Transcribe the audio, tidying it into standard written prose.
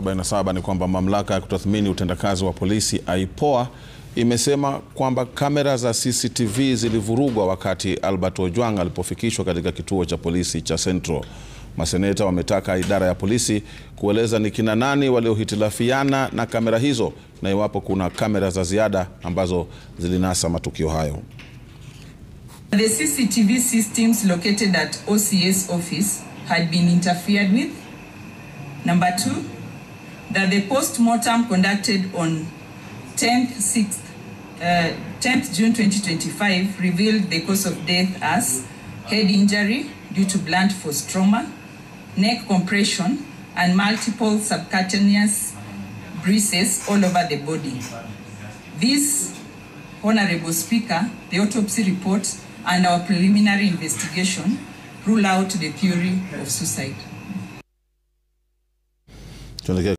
47 ni kwamba mamlaka ya kutathmini utendakazi wa polisi IPOA imesema kwamba kamera za CCTV zilivurugwa wakati Albert Ojwang alipofikishwa katika kituo cha polisi cha Central. Maseneta wametaka idara ya polisi kueleza ni kina nani waliohitilafiana na kamera hizo na iwapo kuna kamera za ziada ambazo zilinasa matukio hayo. The CCTV systems located at OCS office had been interfered with. Number 2, that the post-mortem conducted on 10th June 2025 revealed the cause of death as head injury due to blunt force trauma, neck compression, and multiple subcutaneous bruises all over the body. This, Honorable Speaker, the autopsy report and our preliminary investigation rule out the theory of suicide.